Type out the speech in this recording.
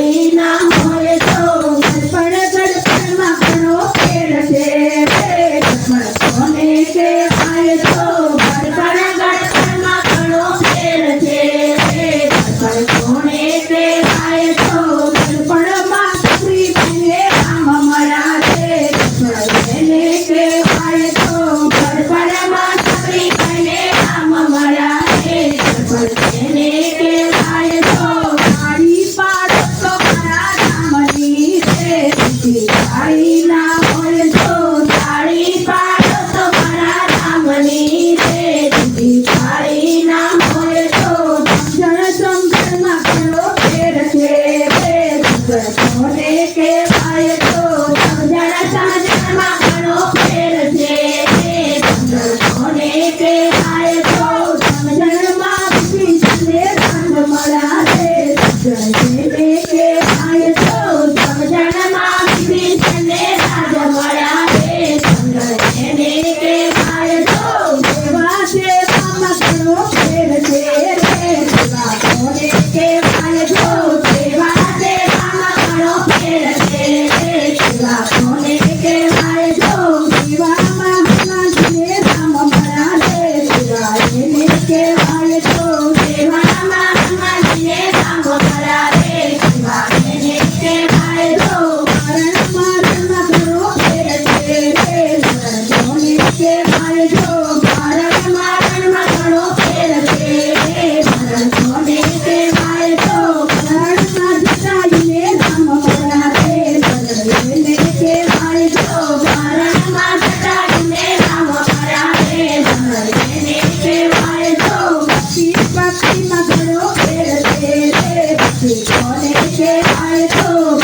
પાણી ના હોય તો ગડપણમાં ઘણો ફેર છે ગડપણ કોને કહેવાય તો ગડપણમાં ઘણો ફેર છે ગડપણ કોને કહેવાય તો ગડપણમાં છોકરી બને રામ મળ્યા છે ગડપણ એને કહેવાય તો ગડપણમાં છોકરી બને રામ મળ્યા છે ગડપણ એને કહેવાય તો તાળી પાડો તો મારા રામની રે તાળી ના હોય તો તાળી પાડો તો મારા રામની રે તાળી ના હોય તો સમજણમાં ઘણો ફેર છે કોને કહેવાય તો સમજણમાં ઘણો ફેર છે કોને કહેવાય તો સમજણમાં વિષ્ણુને રામ મળ્યા છે સમજણને કહેવાય તો સમજણમાં વિષ્ણુને રામ મળ્યા છે સમજણને કહેવાય તો દેવા સેવામાં ઘણો ફેર છે દેવા કોને કહેવાય તો દેવા સેવામાં ઘણો ફેર છે દેવા કોને કહેવાય તો દેવામાં હનુમાનજીને રામ મળ્યા છે દેવા એને કહેવાય તો દેવામાં હનુમાનજીને રામ મળ્યા છે દેવા એને કહેવાય તો મરણમાં ઘણો ફેર છે કોને કહેવાય તો મરણમાં ઘણો ફેર છે કોને કહેવાય તો મરણમાં જટાયુને રામ મળ્યા છે એને કહેવાય તો મરણમાં જટાયુને રામ મળ્યા છે એને કહેવાય તો ભક્તિમાં ઘણો ફેર છે કોને કહેવાય તો